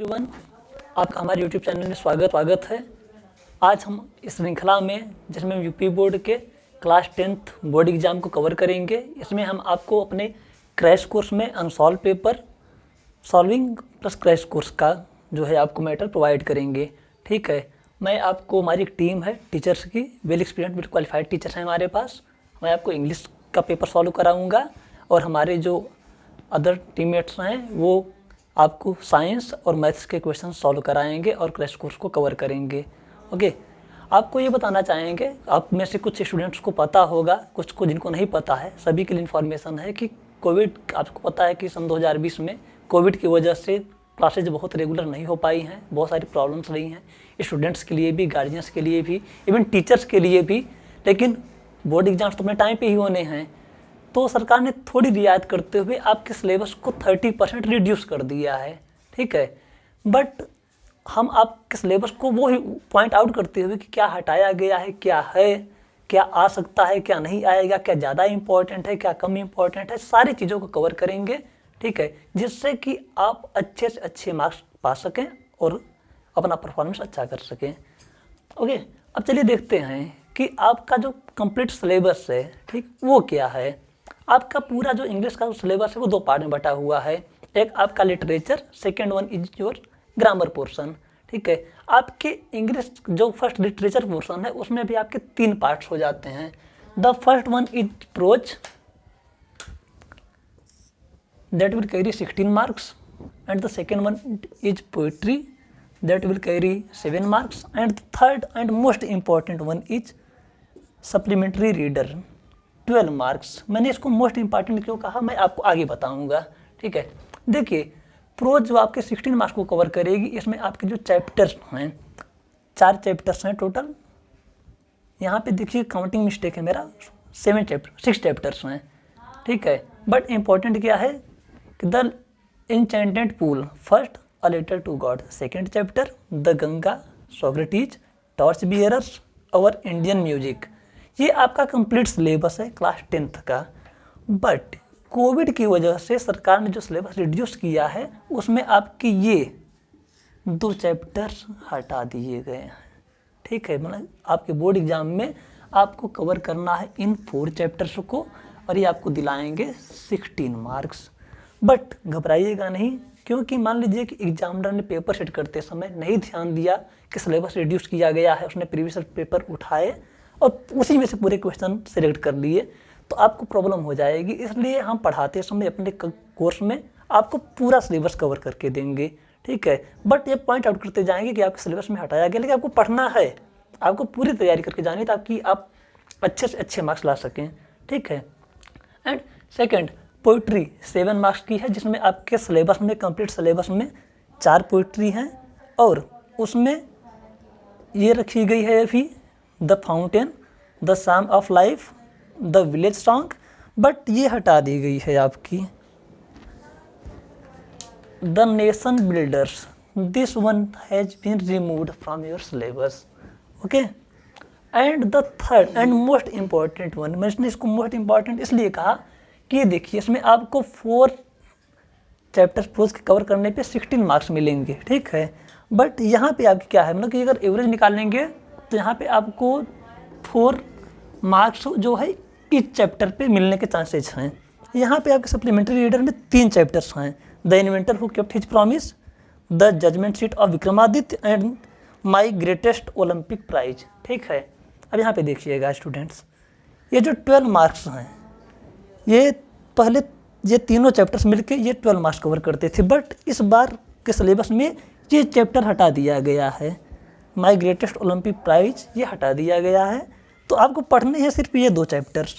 Everyone, आपका हमारे YouTube channel में स्वागत है। आज हम इस श्रृंखला में जिसमें हम यूपी बोर्ड के क्लास 10th बोर्ड एग्ज़ाम को कवर करेंगे। इसमें हम आपको अपने क्रैश कोर्स में unsolved paper solving plus crash course का जो है आपको मैटर प्रोवाइड करेंगे। ठीक है, मैं आपको, हमारी एक टीम है टीचर्स की, well experience well qualified teachers हैं हमारे पास। मैं आपको इंग्लिश का पेपर सॉल्व कराऊँगा और हमारे जो अदर टीममेट्स हैं वो आपको साइंस और मैथ्स के क्वेश्चन सॉल्व कराएंगे और क्रैश कोर्स को कवर करेंगे। ओके, आपको ये बताना चाहेंगे, आप में से कुछ स्टूडेंट्स को पता होगा, कुछ को जिनको नहीं पता है, सभी के लिए इन्फॉर्मेशन है कि कोविड, आपको पता है कि सन 2020 में कोविड की वजह से क्लासेज बहुत रेगुलर नहीं हो पाई हैं, बहुत सारी प्रॉब्लम्स रही हैं स्टूडेंट्स के लिए भी, गार्जियंस के लिए भी, इवन टीचर्स के लिए भी। लेकिन बोर्ड एग्जाम्स तो अपने टाइम पे ही होने हैं, तो सरकार ने थोड़ी रियायत करते हुए आपके सिलेबस को 30% रिड्यूस कर दिया है। ठीक है, बट हम आपके सिलेबस को वो ही पॉइंट आउट करते हुए कि क्या हटाया गया है, क्या है, क्या आ सकता है, क्या नहीं आएगा, क्या ज़्यादा इम्पोर्टेंट है, क्या कम इम्पोर्टेंट है, सारी चीज़ों को कवर करेंगे। ठीक है, जिससे कि आप अच्छे से अच्छे मार्क्स पा सकें और अपना परफॉर्मेंस अच्छा कर सकें। ओके, अब चलिए देखते हैं कि आपका जो कंप्लीट सिलेबस है, ठीक, वो क्या है। आपका पूरा जो इंग्लिश का सिलेबस है वो दो पार्ट में बटा हुआ है। एक आपका literature, second one is your grammar portion. ठीक है, आपके इंग्लिश जो फर्स्ट लिटरेचर पोर्शन है उसमें भी आपके 3 पार्ट्स हो जाते हैं। The first one is prose, that will carry 16 marks, and the second one is poetry, that will carry 7 marks, and the third and most important one is supplementary reader, 12 marks. मैंने इसको most important क्यों कहा, मैं आपको आगे बताऊंगा। ठीक है, देखिए, प्रोज जो आपके 16 मार्क्स को कवर करेगी, इसमें आपके जो चैप्टर्स हैं, 4 चैप्टर्स हैं टोटल। यहाँ पे देखिए काउंटिंग मिस्टेक है मेरा, 6 चैप्टर्स हैं। ठीक है, बट इम्पॉर्टेंट क्या है कि the enchanted pool, first a letter to God, second chapter the Ganga, Socrates, torch bearers, और इंडियन म्यूजिक। ये आपका कंप्लीट सिलेबस है क्लास 10th का। बट कोविड की वजह से सरकार ने जो सिलेबस रिड्यूस किया है उसमें आपके ये 2 चैप्टर्स हटा दिए गए हैं। ठीक है, मतलब आपके बोर्ड एग्जाम में आपको कवर करना है इन 4 चैप्टर्स को और ये आपको दिलाएंगे 16 मार्क्स। बट घबराइएगा नहीं, क्योंकि मान लीजिए कि एग्जामिनर ने पेपर सेट करते समय नहीं ध्यान दिया कि सिलेबस रिड्यूस किया गया है, उसने प्रीवियस पेपर उठाए और उसी में से पूरे क्वेश्चन सेलेक्ट कर लिए, तो आपको प्रॉब्लम हो जाएगी। इसलिए हम पढ़ाते समय अपने कोर्स में आपको पूरा सिलेबस कवर करके देंगे। ठीक है, बट ये पॉइंट आउट करते जाएंगे कि आपके सिलेबस में हटाया गया, लेकिन आपको पढ़ना है, आपको पूरी तैयारी करके जानी ताकि आप अच्छे से अच्छे मार्क्स ला सकें। ठीक है, एंड सेकेंड पोइट्री 7 मार्क्स की है, जिसमें आपके सिलेबस में, कंप्लीट सिलेबस में 4 पोइट्री हैं और उसमें ये रखी गई है अभी the fountain, the psalm of life, the village song, but ये हटा दी गई है आपकी the nation builders, this one has been removed from your syllabus. Okay, and the third and most important one, मैंने इसको मोस्ट इम्पॉर्टेंट इसलिए कहा कि देखिए इसमें आपको 4 चैप्टर्स प्रोज के कवर करने पे 16 मार्क्स मिलेंगे। ठीक है, बट यहाँ पे आपकी क्या है, मतलब कि अगर एवरेज निकालेंगे तो यहाँ पे आपको 4 मार्क्स जो है इस चैप्टर पे मिलने के चांसेस हैं। यहाँ पे आपके सप्लीमेंट्री रीडर में 3 चैप्टर्स हैं, the inventor who kept his promise, the judgement seat of Vikramaditya, and my greatest Olympic prize. ठीक है, अब यहाँ पे देखिएगा स्टूडेंट्स, ये जो 12 मार्क्स हैं, ये पहले ये तीनों चैप्टर्स मिलके ये 12 मार्क्स कवर करते थे, बट इस बार के सिलेबस में ये चैप्टर हटा दिया गया है, माई ग्रेटेस्ट ओलंपिक प्राइज ये हटा दिया गया है। तो आपको पढ़ने हैं सिर्फ ये 2 chapters,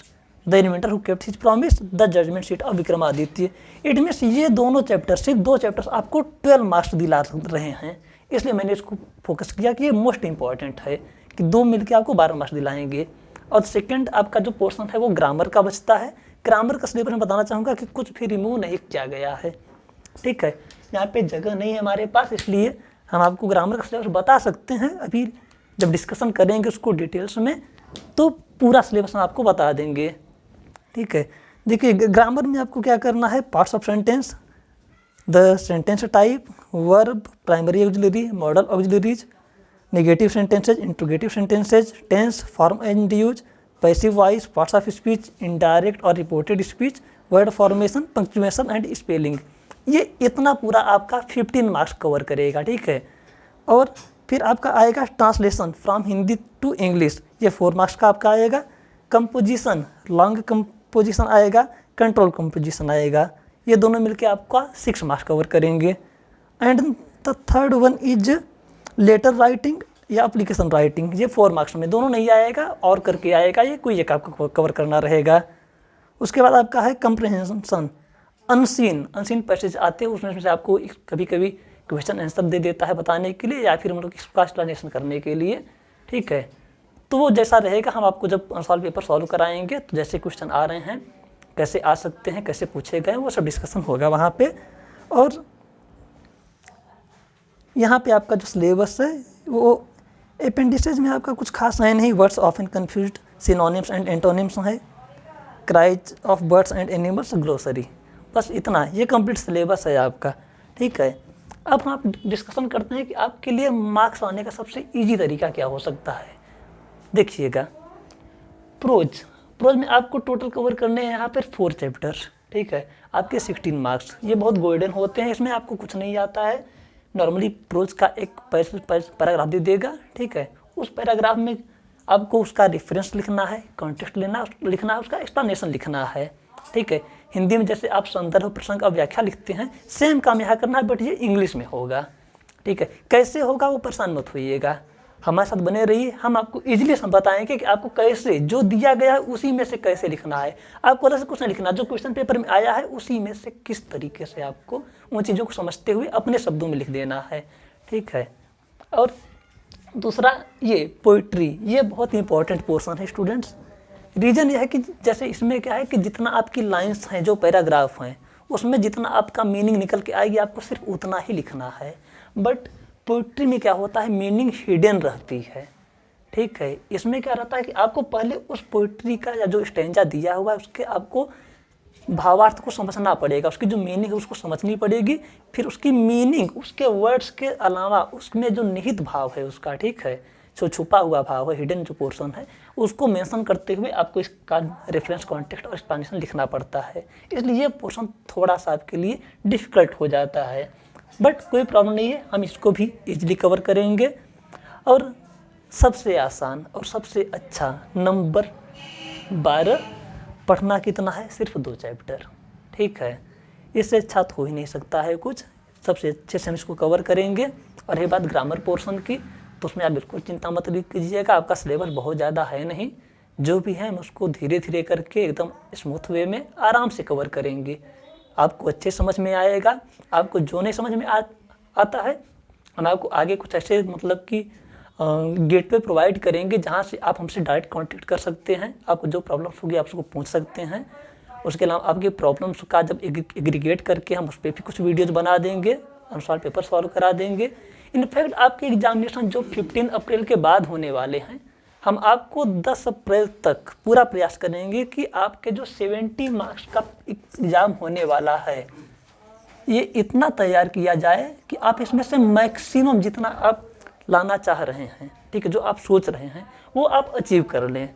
the inventor who kept his promise, the judgement seat of Vikramaditya. It means ये दोनों चैप्टर्स, सिर्फ 2 चैप्टर्स आपको 12 मार्क्स दिला रहे हैं, इसलिए मैंने इसको फोकस किया कि ये मोस्ट इंपॉर्टेंट है कि 2 मिलके आपको 12 मार्क्स दिलाएंगे। और सेकेंड आपका जो पोर्शन है वो ग्रामर का बचता है। ग्रामर का सिलेबस में बताना चाहूँगा कि कुछ भी रिमूव नहीं किया गया है। ठीक है, यहाँ पे जगह नहीं है हमारे पास, इसलिए हम आपको ग्रामर का सिलेबस बता सकते हैं। अभी जब डिस्कशन करेंगे उसको डिटेल्स में तो पूरा सिलेबस हम आपको बता देंगे। ठीक है, देखिए ग्रामर में आपको क्या करना है, parts of sentence, the sentence type, verb, primary auxiliary, modal auxiliaries, negative sentences, interrogative sentences, tense, form and use, passive voice, parts of speech, indirect और reported speech, word formation, punctuation and spelling. ये इतना पूरा आपका 15 marks cover करेगा, ठीक है। और फिर आपका आएगा translation from Hindi to English, ये 4 मार्क्स का आपका आएगा। कंपोजिशन, लॉन्ग कंपोजिशन आएगा, कंट्रोल कंपोजिशन आएगा, ये दोनों मिलके आपका 6 मार्क्स कवर करेंगे। And the third one is letter writing या एप्लीकेशन राइटिंग, ये 4 मार्क्स में दोनों नहीं आएगा और करके आएगा, ये कोई एक आपको कवर करना रहेगा। उसके बाद आपका है कंप्रहेंशन, अनसीन पैसेज आते हैं, उसमें से आपको कभी कभी क्वेश्चन आंसर दे देता है बताने के लिए या फिर हम लोग इसका एक्सप्लेनेशन करने के लिए, ठीक है। तो वो जैसा रहेगा, हम आपको जब सवाल पेपर सॉल्व कराएंगे तो जैसे क्वेश्चन आ रहे हैं, कैसे आ सकते हैं, कैसे पूछे गए, वो सब डिस्कशन होगा वहाँ पे। और यहाँ पे आपका जो सिलेबस है वो अपेंडिसेज में आपका कुछ खास है नहीं, words often confused, synonyms and antonyms है, cries of birds and animals, glossary, बस इतना, ये कंप्लीट सिलेबस है आपका, ठीक है। अब हम आप डिस्कशन करते हैं कि आपके लिए मार्क्स आने का सबसे इजी तरीका क्या हो सकता है। देखिएगा, प्रोज में आपको टोटल कवर करने हैं यहाँ पर 4 चैप्टर, ठीक है, आपके 16 मार्क्स, ये बहुत गोल्डन होते हैं, इसमें आपको कुछ नहीं आता है। नॉर्मली प्रोज का एक पैराग्राफ दे देगा, ठीक है, उस पैराग्राफ में आपको उसका रेफरेंस लिखना है, कॉन्टेक्स्ट लिखना है, उसका एक्सप्लेनेशन लिखना है, ठीक है। हिंदी में जैसे आप संदर्भ, प्रसंग और व्याख्या लिखते हैं, सेम काम यहाँ करना है, बट ये इंग्लिश में होगा, ठीक है। कैसे होगा वो परेशान मत होइएगा, हमारे साथ बने रहिए, हम आपको इजीली बताएंगे कि आपको कैसे जो दिया गया है उसी में से कैसे लिखना है। आपको अलग से कुछ नहीं लिखना, जो क्वेश्चन पेपर में आया है उसी में से किस तरीके से आपको उन चीज़ों को समझते हुए अपने शब्दों में लिख देना है, ठीक है। और दूसरा ये पोइट्री, ये बहुत इंपॉर्टेंट पोर्शन है स्टूडेंट्स। रीज़न यह है कि जैसे इसमें क्या है कि जितना आपकी लाइन्स हैं, जो पैराग्राफ हैं, उसमें जितना आपका मीनिंग निकल के आएगी आपको सिर्फ उतना ही लिखना है। बट पोइट्री में क्या होता है, मीनिंग हिडन रहती है, ठीक है। इसमें क्या रहता है कि आपको पहले उस पोइट्री का या जो स्टैंजा दिया हुआ है उसके आपको भावार्थ को समझना पड़ेगा, उसकी जो मीनिंग है उसको समझनी पड़ेगी, फिर उसकी मीनिंग, उसके वर्ड्स के अलावा उसमें जो निहित भाव है उसका, ठीक है, जो छुपा हुआ भाव है, हिडन जो पोर्शन है, उसको मेंशन करते हुए आपको इसका रेफरेंस, कॉन्टेक्स्ट और एक्सप्लेनेशन लिखना पड़ता है। इसलिए ये पोर्शन थोड़ा सा आपके लिए डिफ़िकल्ट हो जाता है, बट कोई प्रॉब्लम नहीं है, हम इसको भी इजीली कवर करेंगे। और सबसे आसान और सबसे अच्छा नंबर 12 पढ़ना कितना है, सिर्फ 2 चैप्टर, ठीक है, इससे अच्छा तो हो ही नहीं सकता है कुछ, सबसे अच्छे से हम इसको कवर करेंगे। और ये बात ग्रामर पोर्शन की, तो उसमें आप बिल्कुल चिंता मत कीजिएगा, आपका सिलेबस बहुत ज़्यादा है नहीं, जो भी है हम उसको धीरे धीरे करके एकदम स्मूथ वे में आराम से कवर करेंगे, आपको अच्छे समझ में आएगा। आपको जो नहीं समझ में आता है हम आपको आगे कुछ ऐसे मतलब कि गेटवे प्रोवाइड करेंगे जहाँ से आप हमसे डायरेक्ट कांटेक्ट कर सकते हैं, आपको जो प्रॉब्लम्स होगी आप उसको पूछ सकते हैं। उसके अलावा आपकी प्रॉब्लम्स का जब एग्रीगेट करके हम उस पर भी कुछ वीडियोज़ बना देंगे, अनुसार पेपर सॉल्व करा देंगे। इनफैक्ट आपके एग्जामिनेशन जो 15 अप्रैल के बाद होने वाले हैं, हम आपको 10 अप्रैल तक पूरा प्रयास करेंगे कि आपके जो 70 मार्क्स का एग्ज़ाम होने वाला है, ये इतना तैयार किया जाए कि आप इसमें से मैक्सिमम जितना आप लाना चाह रहे हैं, ठीक है, जो आप सोच रहे हैं वो आप अचीव कर लें।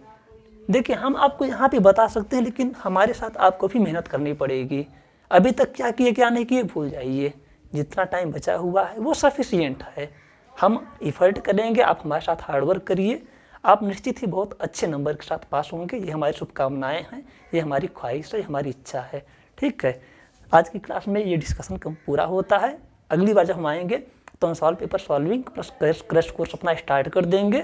देखिए, हम आपको यहाँ पे बता सकते हैं, लेकिन हमारे साथ आपको भी मेहनत करनी पड़ेगी। अभी तक क्या किए क्या नहीं किए भूल जाइए, जितना टाइम बचा हुआ है वो सफिशिएंट है। हम इफ़र्ट करेंगे, आप हमारे साथ हार्डवर्क करिए, आप निश्चित ही बहुत अच्छे नंबर के साथ पास होंगे। ये हमारी शुभकामनाएं हैं, ये हमारी ख्वाहिश है, हमारी इच्छा है, ठीक है। आज की क्लास में ये डिस्कशन कम पूरा होता है। अगली बार जब हम आएंगे तो हम solve paper solving plus crash course अपना स्टार्ट कर देंगे।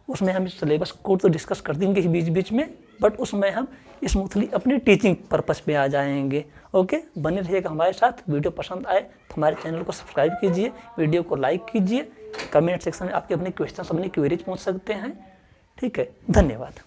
उसमें हम इस सिलेबस को तो डिस्कस कर देंगे बीच बीच में, बट उसमें हम स्मूथली अपनी टीचिंग पर्पस पे आ जाएंगे। ओके, बने रहिएगा हमारे साथ। वीडियो पसंद आए तो हमारे चैनल को सब्सक्राइब कीजिए, वीडियो को लाइक कीजिए, कमेंट सेक्शन में आपके अपने क्वेश्चन, अपनी क्वेरीज पूछ सकते हैं, ठीक है। धन्यवाद।